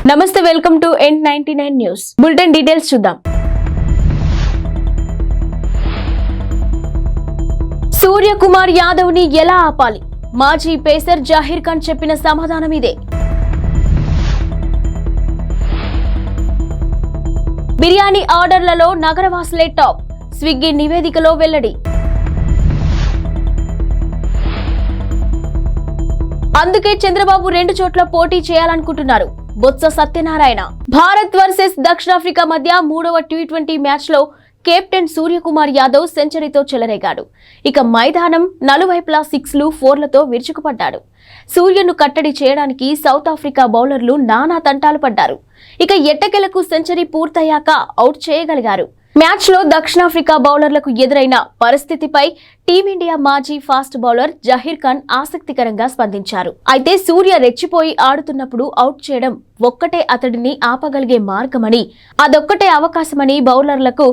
నమస్తే, welcome to N99 news bulletin. Details చూద్దాం. సూర్యకుమార్ యాదవ్ ని ఎలా ఆపాలి? మాజీ పేసర్ జహీర్ ఖాన్ చెప్పిన సమాధానం ఇదే. బిర్యానీ ఆర్డర్లలో నగరవాసులే టాప్, స్విగ్గీ నివేదికలో వెల్లడి. అందుకే చంద్రబాబు 2 చోట్ల పోటీ చేయాలనుకుంటున్నారు. బొత్స సత్యనారాయణ. భారత్ వర్సెస్ దక్షిణాఫ్రికా మధ్య 3వ T20 మ్యాచ్ లో కెప్టెన్ సూర్యకుమార్ యాదవ్ సెంచరీతో చెలరేగాడు. ఇక మైదానం నలువైపులా 6లు 4లతో విరుచుకుపడ్డాడు. సూర్యను కట్టడి చేయడానికి సౌత్ ఆఫ్రికా బౌలర్లు నానా తంటాలు పడ్డారు. ఇక ఎట్టకెలకు సెంచరీ పూర్తయ్యాక అవుట్ చేయగలిగారు. మ్యాచ్ లో దక్షిణాఫ్రికా బౌలర్లకు ఎదురైన పరిస్థితిపై టీమిండియా మాజీ ఫాస్ట్ బౌలర్ జహీర్ ఖాన్ ఆసక్తికరంగా స్పందించారు. అయితే సూర్య రెచ్చిపోయి ఆడుతున్నప్పుడు అవుట్ చేయడం ఒక్కటే అతడిని ఆపగలిగే మార్గమని, అదొక్కటే అవకాశమని బౌలర్లకు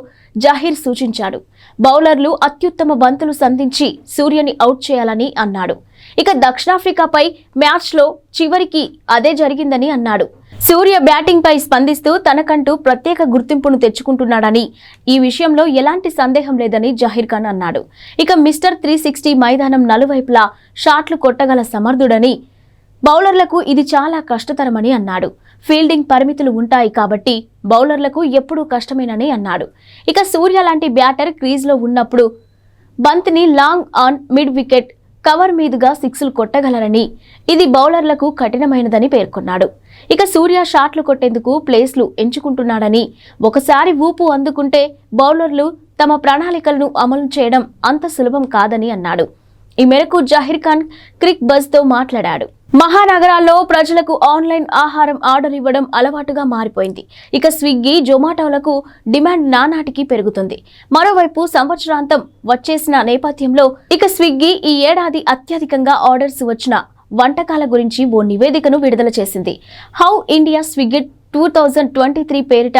జహీర్ సూచించాడు. బౌలర్లు అత్యుత్తమ బంతులు సంధించి సూర్యని అవుట్ చేయాలని అన్నాడు. ఇక దక్షిణాఫ్రికాపై మ్యాచ్ లో చివరికి అదే జరిగిందని అన్నాడు. సూర్య బ్యాటింగ్ పై స్పందిస్తూ తనకంటూ ప్రత్యేక గుర్తింపును తెచ్చుకుంటున్నాడని, ఈ విషయంలో ఎలాంటి సందేహం లేదని జహీర్ ఖాన్ అన్నాడు. ఇక మిస్టర్ 360 మైదానం నలువైపులా షాట్లు కొట్టగల సమర్థుడని, బౌలర్లకు ఇది చాలా కష్టతరమని అన్నాడు. ఫీల్డింగ్ పరిమితులు ఉంటాయి కాబట్టి బౌలర్లకు ఎప్పుడూ కష్టమేనని అన్నాడు. ఇక సూర్య లాంటి బ్యాటర్ క్రీజ్లో ఉన్నప్పుడు బంతిని long on mid wicket cover మీదుగా 6లు కొట్టగలరని, ఇది బౌలర్లకు కఠినమైనదని పేర్కొన్నాడు. ఇక సూర్య షాట్లు కొట్టేందుకు ప్లేస్లు ఎంచుకుంటున్నాడని, ఒకసారి ఊపు అందుకుంటే బౌలర్లు తమ ప్రణాళికలను అమలు చేయడం అంత సులభం కాదని అన్నాడు. ఈ మేరకు జహీర్ ఖాన్ క్రిక్ బజ్ తో మాట్లాడాడు. మహానగరాల్లో ప్రజలకు ఆన్లైన్ ఆహారం ఆర్డర్ ఇవ్వడం అలవాటుగా మారిపోయింది. ఇక స్విగ్గీ, జొమాటోలకు డిమాండ్ నానాటికి పెరుగుతుంది. మరోవైపు సంవత్సరాంతం వచ్చేసిన నేపథ్యంలో ఇక స్విగ్గీ ఈ ఏడాది అత్యధికంగా ఆర్డర్స్ వచ్చిన వంటకాల గురించి ఓ నివేదికను విడుదల చేసింది. హౌ ఇండియా స్విగ్గీ 2023 పేరిట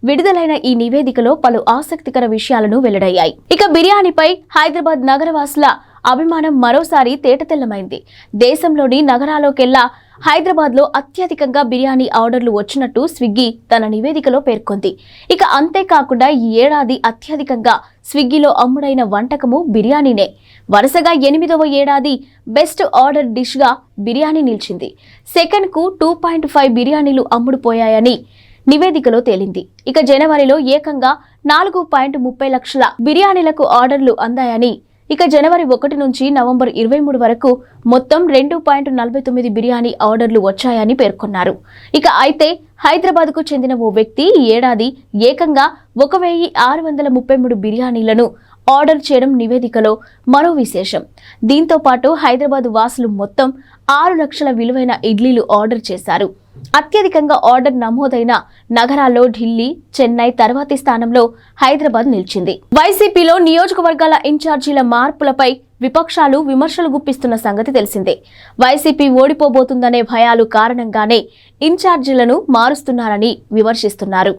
విడుదలైన ఈ నివేదికలో పలు ఆసక్తికర విషయాలను వెల్లడయ్యాయి. ఇక బిర్యానీపై హైదరాబాద్ నగరవాసుల అభిమానం మరోసారి తేటతెల్లమైంది. దేశంలోని నగరాల్లోకెల్లా హైదరాబాద్లో అత్యధికంగా బిర్యానీ ఆర్డర్లు వచ్చినట్టు స్విగ్గీ తన నివేదికలో పేర్కొంది. ఇక అంతేకాకుండా ఈ ఏడాది అత్యధికంగా స్విగ్గీలో అమ్ముడైన వంటకము బిర్యానీనే. వరుసగా 8వ ఏడాది బెస్ట్ ఆర్డర్ డిష్ గా బిర్యానీ నిలిచింది. సెకండ్కు 2.5 బిర్యానీలు అమ్ముడుపోయాయని నివేదికలో తేలింది. ఇక జనవరిలో ఏకంగా 4.30 లక్షల బిర్యానీలకు ఆర్డర్లు అందాయని, ఇక జనవరి 1 నుంచి నవంబర్ 23 వరకు మొత్తం 2.49 బిర్యానీ ఆర్డర్లు వచ్చాయని పేర్కొన్నారు. ఇక అయితే హైదరాబాద్కు చెందిన ఓ వ్యక్తి ఈ ఏడాది ఏకంగా 1633 బిర్యానీలను ఆర్డర్ చేయడం నివేదికలో మరో విశేషం. దీంతో పాటు హైదరాబాద్ వాసులు మొత్తం 6 లక్షల విలువైన ఇడ్లీలు ఆర్డర్ చేశారు. అత్యధికంగా ఆర్డర్ నమోదైన నగరాల్లో ఢిల్లీ, చెన్నై తర్వాతి స్థానంలో హైదరాబాద్ నిలిచింది. వైసీపీలో నియోజకవర్గాల ఇన్ఛార్జీల మార్పులపై విపక్షాలు విమర్శలు గుప్పిస్తున్న సంగతి తెలిసిందే. వైసీపీ ఓడిపోబోతుందనే భయాలు కారణంగానే ఇన్ఛార్జీలను మారుస్తున్నారని విమర్శిస్తున్నారు.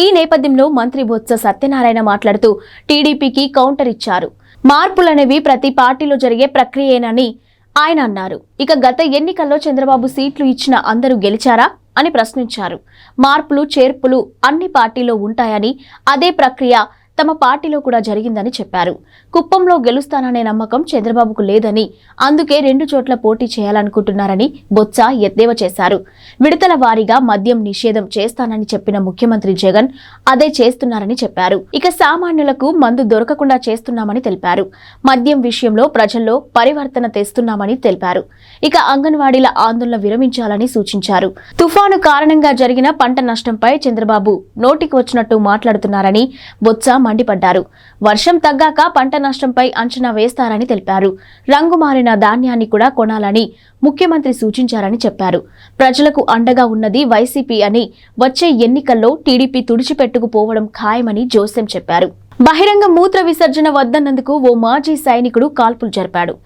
ఈ నేపథ్యంలో మంత్రి బొత్స సత్యనారాయణ మాట్లాడుతూ టీడీపీకి కౌంటర్ ఇచ్చారు. మార్పులనేవి ప్రతి పార్టీలో జరిగే ప్రక్రియేనని ఆయన అన్నారు. ఇక గత ఎన్నికల్లో చంద్రబాబు సీట్లు ఇచ్చిన అందరూ గెలిచారా అని ప్రశ్నించారు. మార్పులు చేర్పులు అన్ని పార్టీలో ఉంటాయని, అదే ప్రక్రియ తమ పార్టీలో కూడా జరిగిందని చెప్పారు. కుప్పంలో గెలుస్తాననే నమ్మకం చంద్రబాబుకు లేదని, అందుకే 2 చోట్ల పోటీ చేయాలనుకుంటున్నారని బొత్స ఎద్దేవా చేశారు. విడతల వారీగా మద్యం నిషేధం చేస్తానని చెప్పిన ముఖ్యమంత్రి జగన్ అదే చేస్తున్నారని చెప్పారు. ఇక సామాన్యులకు మందు దొరకకుండా చేస్తున్నామని తెలిపారు. మద్యం విషయంలో ప్రజల్లో పరివర్తన తెస్తున్నామని తెలిపారు. ఇక అంగన్వాడీల ఆందోళన విరమించాలని సూచించారు. తుఫాను కారణంగా జరిగిన పంట నష్టంపై చంద్రబాబు నోటికి వచ్చినట్టు మాట్లాడుతున్నారని బొత్స మండిపడ్డారు. వర్షం తగ్గాక పంట నష్టంపై అంచనా వేస్తారని తెలిపారు. రంగు మారిన ధాన్యాన్ని కూడా కొనాలని ముఖ్యమంత్రి సూచించారని చెప్పారు. ప్రజలకు అండగా ఉన్నది వైసీపీ అని, వచ్చే ఎన్నికల్లో టీడీపీ తుడిచిపెట్టుకుపోవడం ఖాయమని జోసెం చెప్పారు. బహిరంగ మూత్ర విసర్జన వద్దన్నందుకు ఓ మాజీ సైనికుడు కాల్పులు జరిపాడు.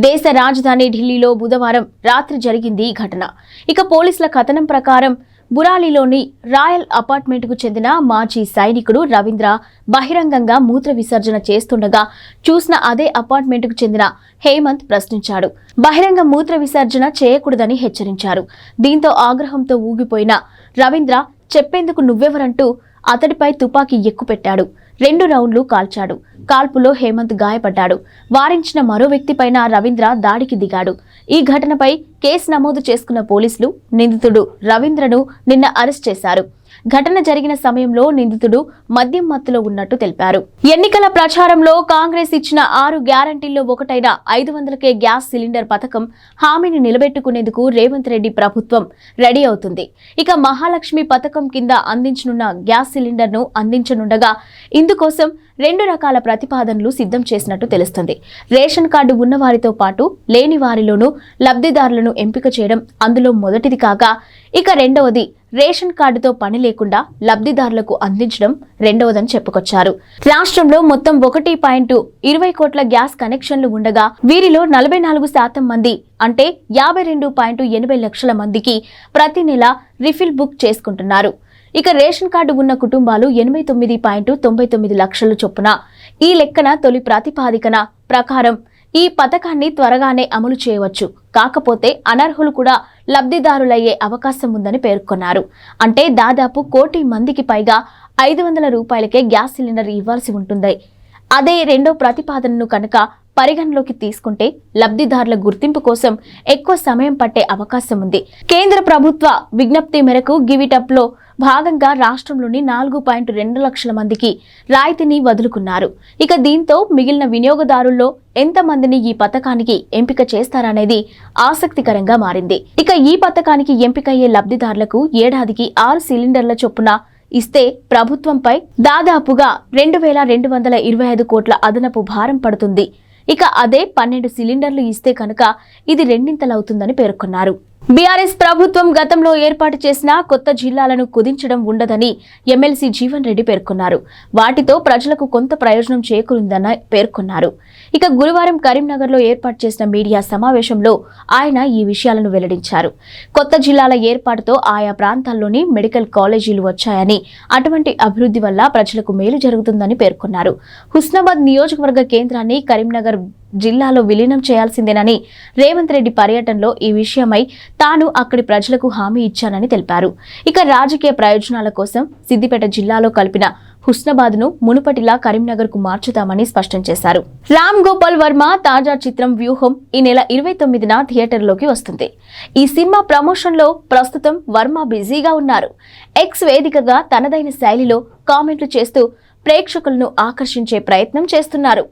దేశ రాజధాని ఢిల్లీలో బుధవారం రాత్రి జరిగింది ఈ ఘటన. ఇక పోలీసుల కథనం ప్రకారం బురాలిలోని రాయల్ అపార్ట్మెంట్కు చెందిన మాజీ సైనికుడు రవీంద్ర బహిరంగంగా మూత్ర విసర్జన చేస్తుండగా చూసిన అదే అపార్ట్మెంట్కు చెందిన హేమంత్ ప్రశ్నించాడు. బహిరంగ మూత్ర విసర్జన చేయకూడదని హెచ్చరించారు. దీంతో ఆగ్రహంతో ఊగిపోయిన రవీంద్ర చెప్పేందుకు నువ్వెవరంటూ అతడిపై తుపాకీ ఎక్కుపెట్టాడు. 2 రౌండ్లు కాల్చాడు. కాల్పులో హేమంత్ గాయపడ్డాడు. వారించిన మరో వ్యక్తిపైన రవీంద్ర దాడికి దిగాడు. ఈ ఘటనపై కేసు నమోదు చేసుకున్న పోలీసులు నిందితుడు రవీంద్రను నిన్న అరెస్ట్ చేశారు. ఘటన జరిగిన సమయంలో నిందితుడు మద్యం మత్తులో ఉన్నట్టు తెలిపారు. ఎన్నికల ప్రచారంలో కాంగ్రెస్ ఇచ్చిన 6 గ్యారంటీల్లో ఒకటైన 500K గ్యాస్ సిలిండర్ పథకం హామీని నిలబెట్టుకునేందుకు రేవంత్ రెడ్డి ప్రభుత్వం రెడీ అవుతుంది. ఇక మహాలక్ష్మి పథకం కింద అందించనున్న గ్యాస్ సిలిండర్ను అందించనుండగా ఇందుకోసం 2 రకాల ప్రతిపాదనలు సిద్ధం చేసినట్టు తెలుస్తుంది. రేషన్ కార్డు ఉన్న వారితో పాటు లేని వారిలోనూ లబ్ధిదారులను ఎంపిక చేయడం అందులో మొదటిది కాగా, ఇక రెండవది రేషన్ కార్డుతో పని లేకుండా లబ్ధిదారులకు అందించడం రెండవదని చెప్పుకొచ్చారు. రాష్ట్రంలో మొత్తం 1.20 కోట్ల గ్యాస్ కనెక్షన్లు ఉండగా వీరిలో 44% మంది అంటే 52.80 లక్షల మందికి ప్రతి నెల రిఫిల్ బుక్ చేసుకుంటున్నారు. ఇక రేషన్ కార్డు ఉన్న కుటుంబాలు 89.99 లక్షల చొప్పున. ఈ లెక్కన తొలి ప్రాతిపాదికన ప్రకారం ఈ పథకాన్ని త్వరగానే అమలు చేయవచ్చు. కాకపోతే అనర్హులు కూడా లబ్ధిదారులయ్యే అవకాశం ఉందని పేర్కొన్నారు. అంటే దాదాపు 1 కోటి మందికి పైగా 500 రూపాయలకే గ్యాస్ సిలిండర్ ఇవ్వాల్సి ఉంటుంది. అదే రెండో ప్రతిపాదనను కనుక పరిగణలోకి తీసుకుంటే లబ్ధిదారుల గుర్తింపు కోసం ఎక్కువ సమయం పట్టే అవకాశం ఉంది. కేంద్ర ప్రభుత్వ విజ్ఞప్తి మేరకు గివిటప్ లో భాగంగా రాష్ట్రంలోని 4.2 లక్షల మందికి రాయితీని వదులుకున్నారు. ఇక దీంతో మిగిలిన వినియోగదారుల్లో ఎంతమందిని ఈ పథకానికి ఎంపిక చేస్తారనేది ఆసక్తికరంగా మారింది. ఇక ఈ పథకానికి ఎంపికయ్యే లబ్ధిదారులకు ఏడాదికి 6 సిలిండర్ల చొప్పున ఇస్తే ప్రభుత్వంపై దాదాపుగా 2,225 కోట్ల అదనపు భారం పడుతుంది. ఇక అదే 12 సిలిండర్లు ఇస్తే కనుక ఇది రెండింతలవుతుందని పేర్కొన్నారు. బీఆర్ఎస్ ప్రభుత్వం గతంలో ఏర్పాటు చేసిన కొత్త జిల్లాలను కుదించడం ఉండదని ఎమ్మెల్సీ జీవన్ రెడ్డి పేర్కొన్నారు. వాటితో ప్రజలకు కొంత ప్రయోజనం చేకూరిందని పేర్కొన్నారు. ఇక గురువారం కరీంనగర్లో ఏర్పాటు చేసిన మీడియా సమావేశంలో ఆయన ఈ విషయాలను వెల్లడించారు. కొత్త జిల్లాల ఏర్పాటుతో ఆయా ప్రాంతాల్లోని మెడికల్ కాలేజీలు వచ్చాయని, అటువంటి అభివృద్ధి వల్ల ప్రజలకు మేలు జరుగుతుందని పేర్కొన్నారు. హుస్నాబాద్ నియోజకవర్గ కేంద్రాన్ని కరీంనగర్ జిల్లాలో విలీనం చేయాల్సిందేనని రేవంత్ రెడ్డి పర్యటనలో ఈ విషయమై తాను అక్కడి ప్రజలకు హామీ ఇచ్చానని తెలిపారు. ఇక రాజకీయ ప్రయోజనాల కోసం సిద్దిపేట జిల్లాలో కలిపిన హుస్నాబాద్ను మునుపటిలా కరీంనగర్ కు మార్చుతామని స్పష్టం చేశారు. రామ్ గోపాల్ వర్మ తాజా చిత్రం వ్యూహం ఈ నెల 29న థియేటర్లోకి వస్తుంది. ఈ సినిమా ప్రమోషన్లో ప్రస్తుతం వర్మ బిజీగా ఉన్నారు. ఎక్స్ వేదికగా తనదైన శైలిలో కామెంట్లు చేస్తూ ప్రేక్షకులను ఆకర్షించే ప్రయత్నం చేస్తున్నారు.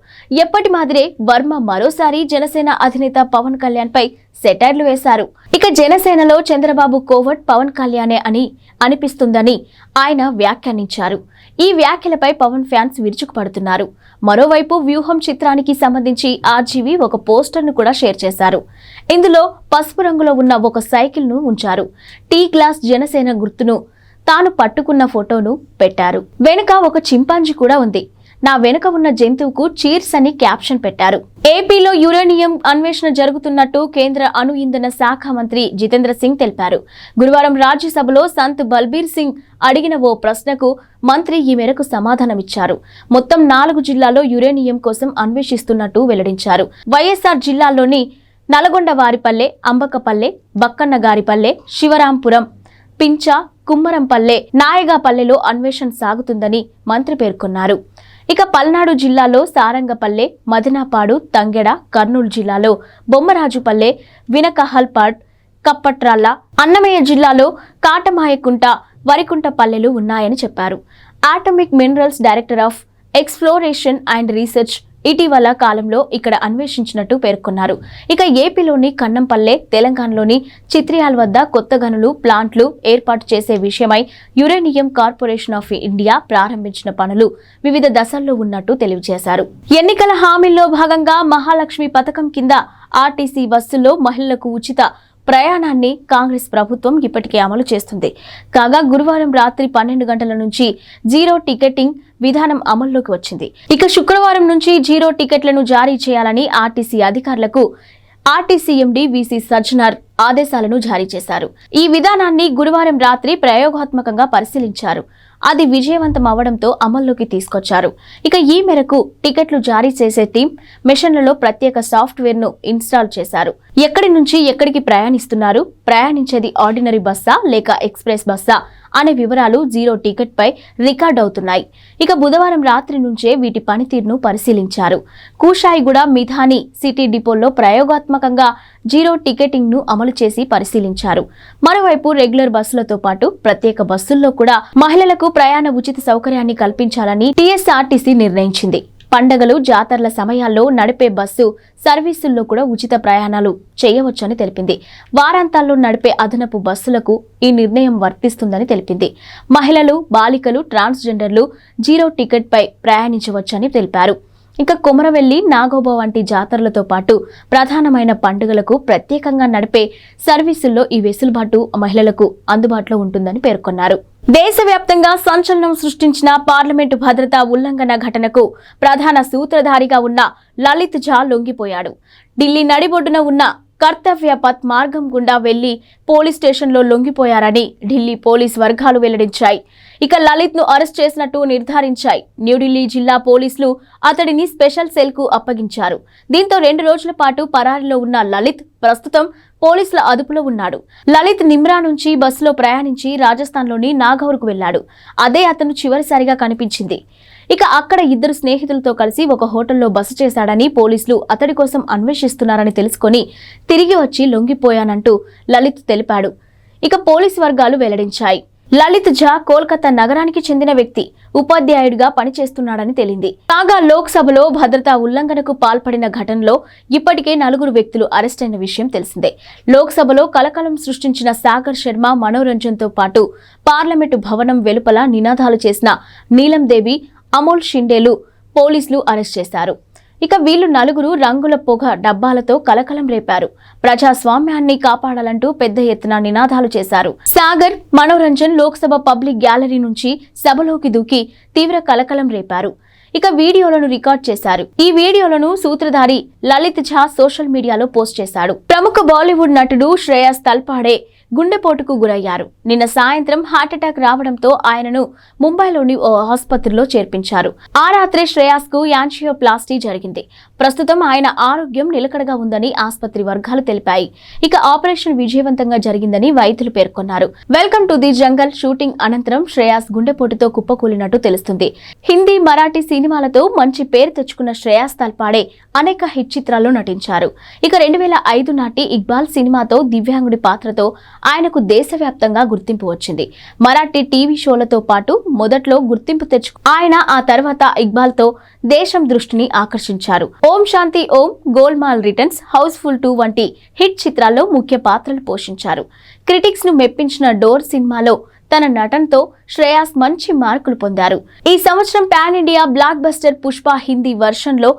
ఎప్పటి మాదిరే వర్మ మరోసారి జనసేన అధినేత పవన్ కళ్యాణ్ పై సెటైర్లు వేశారు. ఇక జనసేనలో చంద్రబాబు కోవట్ పవన్ కళ్యాణే అని అనిపిస్తుందని ఆయన వ్యాఖ్యానించారు. ఈ వ్యాఖ్యలపై పవన్ ఫ్యాన్స్ విరుచుకుపడుతున్నారు. మరోవైపు వ్యూహం చిత్రానికి సంబంధించి ఆర్జీవి ఒక పోస్టర్ను కూడా షేర్ చేశారు. ఇందులో పసుపు రంగులో ఉన్న ఒక సైకిల్ ను ఉంచారు. టీ గ్లాస్ జనసేన గుర్తును తాను పట్టుకున్న ఫోటోను పెట్టారు. వెనుక ఒక చింపాంజీ కూడా ఉంది. నా వెనుక ఉన్న జంతువుకు చీర్స్ అని క్యాప్షన్ పెట్టారు. ఏపీలో యురేనియం అన్వేషణ జరుగుతున్నట్టు కేంద్ర అణు ఇంధన శాఖ మంత్రి జితేంద్ర సింగ్ తెలిపారు. గురువారం రాజ్యసభలో సంత్ బల్బీర్ సింగ్ అడిగిన ఓ ప్రశ్నకు మంత్రి ఈ మేరకు సమాధానమిచ్చారు. మొత్తం 4 జిల్లాల్లో యురేనియం కోసం అన్వేషిస్తున్నట్టు వెల్లడించారు. వైఎస్ఆర్ జిల్లాల్లోని నల్గొండవారిపల్లె, అంబకపల్లె, బక్కన్నగారిపల్లె, శివరాంపురం, పించ, కుమ్మరంపల్లె, నాయగాపల్లెలో అన్వేషణ సాగుతుందని మంత్రి పేర్కొన్నారు. ఇక పల్నాడు జిల్లాలో సారంగపల్లె, మదనపాడు, తంగెడ, కర్నూలు జిల్లాలో బొమ్మరాజుపల్లె, వినకహల్పాడ్, కప్పట్రాల, అన్నమయ్య జిల్లాలో కాటమాయకుంట, వరికుంటపల్లెలు ఉన్నాయని చెప్పారు. Atomic minerals director of exploration and research ఇటీవల కాలంలో ఇక్కడ అన్వేషించినట్టు పేర్కొన్నారు. ఇక ఏపీలోని కన్నంపల్లె, తెలంగాణలోని చిత్రియాల్ వద్ద కొత్త గనులు, ప్లాంట్లు ఏర్పాటు చేసే విషయమై యురేనియం కార్పొరేషన్ ఆఫ్ ఇండియా ప్రారంభించిన పనులు వివిధ దశల్లో ఉన్నట్టు తెలియజేశారు. ఎన్నికల హామీల్లో భాగంగా మహాలక్ష్మి పథకం కింద ఆర్టీసీ బస్సుల్లో మహిళలకు ఉచిత ప్రయాణాన్ని కాంగ్రెస్ ప్రభుత్వం ఇప్పటికే అమలు చేస్తుంది. కాగా గురువారం రాత్రి 12 గంటల నుంచి జీరో టికెటింగ్ విధానం అమల్లోకి వచ్చింది. ఇక శుక్రవారం నుంచి జీరో టికెట్లను జారీ చేయాలని ఆర్టీసీ అధికారులకు ఆర్టీసీ ఎండీ వీసీ సజ్జనార్ ఆదేశాలను జారీ చేశారు. ఈ విధానాన్ని గురువారం రాత్రి ప్రయోగాత్మకంగా పరిశీలించారు. అది విజయవంతం అవడంతో అమల్లోకి తీసుకొచ్చారు. ఇక ఈ మేరకు టికెట్లు జారీ చేసే టీం మెషిన్లలో ప్రత్యేక సాఫ్ట్వేర్ ను ఇన్స్టాల్ చేశారు. ఎక్కడి నుంచి ఎక్కడికి ప్రయాణిస్తున్నారు, ప్రయాణించేది ఆర్డినరీ బస్సా లేక ఎక్స్ప్రెస్ బస్సా అనే వివరాలు జీరో టికెట్ పై రికార్డ్ అవుతున్నాయి. ఇక బుధవారం రాత్రి నుంచే వీటి పనితీరును పరిశీలించారు. కూషాయిగూడ మిథాని సిటీ డిపోల్లో ప్రయోగాత్మకంగా జీరో టికెటింగ్ ను అమలు చేసి పరిశీలించారు. మరోవైపు రెగ్యులర్ బస్సులతో పాటు ప్రత్యేక బస్సుల్లో కూడా మహిళలకు ప్రయాణ ఉచిత సౌకర్యాన్ని కల్పించాలని టీఎస్ఆర్టీసీ నిర్ణయించింది. పండగలు, జాతరల సమయాల్లో నడిపే బస్సు సర్వీసుల్లో కూడా ఉచిత ప్రయాణాలు చేయవచ్చని తెలిపింది. వారాంతాల్లో నడిపే అదనపు బస్సులకు ఈ నిర్ణయం వర్తిస్తుందని తెలిపింది. మహిళలు, బాలికలు, ట్రాన్స్జెండర్లు జీరో టికెట్ పై ప్రయాణించవచ్చని తెలిపారు. ఇక కొమరవెల్లి, నాగోబా వంటి జాతరలతో పాటు ప్రధానమైన పండుగలకు ప్రత్యేకంగా నడిపే సర్వీసుల్లో ఈ వెసులుబాటు మహిళలకు అందుబాటులో ఉంటుందని పేర్కొన్నారు. దేశవ్యాప్తంగా సంచలనం సృష్టించిన పార్లమెంటు భద్రతా ఉల్లంఘన ఘటనకు ప్రధాన సూత్రధారిగా ఉన్న లలిత్ ఝా లొంగిపోయాడు. ఢిల్లీ నడిబొడ్డున ఉన్న కర్తవ్య పథ్ మార్గం గుండా వెళ్లి పోలీస్ స్టేషన్లో లొంగిపోయారని ఢిల్లీ పోలీస్ వర్గాలు వెల్లడించాయి. ఇక లలిత్ ను అరెస్ట్ చేసినట్టు నిర్ధారించాయి. న్యూఢిల్లీ జిల్లా పోలీసులు అతడిని స్పెషల్ సెల్ కు అప్పగించారు. దీంతో 2 రోజుల పాటు పరారీలో ఉన్న లలిత్ ప్రస్తుతం పోలీసుల అదుపులో ఉన్నాడు. లలిత్ నిమ్రా నుంచి బస్సులో ప్రయాణించి రాజస్థాన్లోని నాగౌర్కు వెళ్లాడు. అదే అతను చివరిసారిగా కనిపించింది. ఇక అక్కడ 2 స్నేహితులతో కలిసి ఒక హోటల్లో బస చేశాడని పోలీసులు అతడి కోసం అన్వేషిస్తున్నారని తెలుసుకొని తిరిగి వచ్చి లొంగిపోయానంటూ లలిత్ తెలిపాడు. ఇక పోలీసు వర్గాలు వెల్లడించాయి. లలిత్ ఝా కోల్కతా నగరానికి చెందిన వ్యక్తి, ఉపాధ్యాయుడిగా పనిచేస్తున్నాడని తేలింది. కాగా లోక్సభలో భద్రతా ఉల్లంఘనకు పాల్పడిన ఘటనలో ఇప్పటికే 4 వ్యక్తులు అరెస్ట్ అయిన విషయం తెలిసిందే. లోక్సభలో కలకలం సృష్టించిన సాగర్ శర్మ, మనోరంజన్ తో పాటు పార్లమెంటు భవనం వెలుపల నినాదాలు చేసిన నీలం దేవి, అమోల్ షిండేలు పోలీసులు అరెస్ట్ చేశారు. ఇక వీళ్ళు 4 రంగుల పొగ డబ్బాలతో కలకలం రేపారు. ప్రజాస్వామ్యాన్ని కాపాడాలంటూ పెద్ద ఎత్తున నినాదాలు చేశారు. సాగర్, మనోరంజన్ లోక్సభ పబ్లిక్ గ్యాలరీ నుంచి సభలోకి దూకి తీవ్ర కలకలం రేపారు. ఇక వీడియోలను రికార్డ్ చేశారు. ఈ వీడియోలను సూత్రధారి లలిత్ ఝా సోషల్ మీడియాలో పోస్ట్ చేశాడు. ప్రముఖ బాలీవుడ్ నటుడు శ్రేయాస్ తల్పాడే గుండెపోటుకు గురయ్యారు. నిన్న సాయంత్రం హార్ట్అటాక్ రావడంతో ఆయనను ముంబైలోని ఓ ఆసుపత్రిలో చేర్పించారు. ఆ రాత్రే శ్రేయాస్ కు యాంజియోప్లాస్టీ జరిగింది. ప్రస్తుతం ఆయన ఆరోగ్యం నిలకడగా ఉందని ఆసుపత్రి వర్గాలు తెలిపాయి. ఇక ఆపరేషన్ విజయవంతంగా జరిగిందని వైద్యులు పేర్కొన్నారు. Welcome to the jungle shooting అనంతరం శ్రేయాస్ గుండెపోటుతో కుప్పకూలినట్టు తెలుస్తుంది. హిందీ, మరాఠీ సినిమాలతో మంచి పేరు తెచ్చుకున్న శ్రేయాస్ తల్పాడే అనేక హిట్ చిత్రాల్లో నటించారు. ఇక 2005 నాటి ఇక్బాల్ సినిమాతో దివ్యాంగుడి పాత్రతో ఆయనకు దేశవ్యాప్తంగా గుర్తింపు వచ్చింది. మరాఠీ టీవీ షోలతో పాటు మొదట్లో గుర్తింపు ఆయన ఆ తర్వాత ఇక్బాల్ తో దేశం దృష్టిని ఆకర్షించారు. ఓం శాంతి ఓం, గోల్మాల్ రిటర్న్స్, హౌస్ఫుల్ 2 వంటి హిట్ చిత్రాల్లో ముఖ్య పాత్రలు పోషించారు. క్రిటిక్స్ ను మెప్పించిన డోర్ సినిమాలో తన నటనతో శ్రేయాస్ మంచి మార్కులు పొందారు. ఈ సంవత్సరం pan India block buster Pushpa Hindi version లో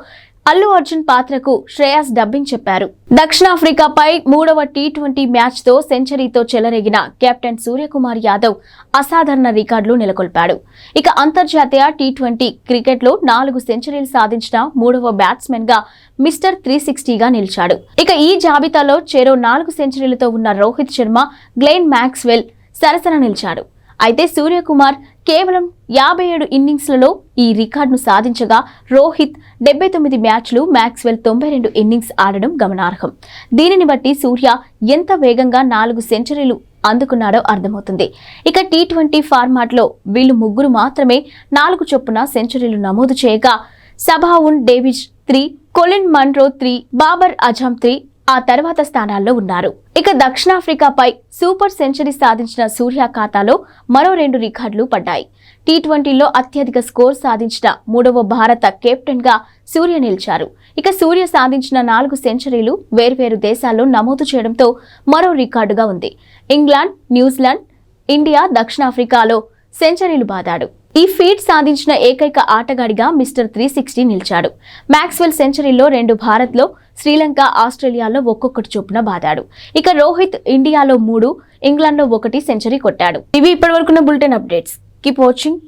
అల్లు అర్జున్ పాత్రకు శ్రేయాస్ డబ్బింగ్ చెప్పారు. దక్షిణాఫ్రికాపై 3వ టీ20 మ్యాచ్ తో సెంచరీతో చెలరేగిన కెప్టెన్ సూర్యకుమార్ యాదవ్ అసాధారణ రికార్డులు నెలకొల్పాడు. ఇక అంతర్జాతీయ టీ20 క్రికెట్ లో 4 సెంచరీలు సాధించిన 3వ బ్యాట్స్మెన్ గా మిస్టర్ 360గా నిలిచాడు. ఇక ఈ జాబితాలో చెరో 4 సెంచరీలతో ఉన్న రోహిత్ శర్మ, గ్లెన్ మ్యాక్స్వెల్ సరసన నిలిచాడు. అయితే సూర్యకుమార్ కేవలం 57 ఇన్నింగ్స్లలో ఈ రికార్డును సాధించగా రోహిత్ 79 మ్యాచ్లు, మ్యాక్స్వెల్ 92 ఇన్నింగ్స్ ఆడడం గమనార్హం. దీనిని బట్టి సూర్య ఎంత వేగంగా 4 సెంచరీలు అందుకున్నాడో అర్థమవుతుంది. ఇక టీ20 ఫార్మాట్లో వీళ్ళు 3 మాత్రమే 4 చొప్పున సెంచరీలు నమోదు చేయగా Sabawoon David 3, Colin Munro 3, Babar Azam 3 ఆ తర్వాత స్థానాల్లో ఉన్నారు. ఇక దక్షిణాఫ్రికాపై సూపర్ సెంచరీ సాధించిన సూర్య ఖాతాలో మరో 2 రికార్డులు పడ్డాయి. టీ20లో అత్యధిక స్కోర్ సాధించిన 3వ భారత కెప్టెన్ గా సూర్య నిలిచారు. ఇక సూర్య సాధించిన 4 సెంచరీలు వేర్వేరు దేశాల్లో నమోదు చేయడంతో మరో రికార్డుగా ఉంది. ఇంగ్లాండ్, న్యూజిలాండ్, ఇండియా, దక్షిణాఫ్రికాలో సెంచరీలు బాదాడు. ఈ ఫీట్ సాధించిన ఏకైక ఆటగాడిగా మిస్టర్ 360 నిలిచాడు. మ్యాక్స్వెల్ సెంచరీలో 2 భారత్లో, శ్రీలంక, ఆస్ట్రేలియాలో ఒక్కొక్కటి చొప్పున బాదాడు. ఇక రోహిత్ ఇండియాలో 3, ఇంగ్లాండ్లో 1 సెంచరీ కొట్టాడు. ఇవి ఇప్పటివరకున్న బులెటిన్ అప్డేట్స్. Keep watching.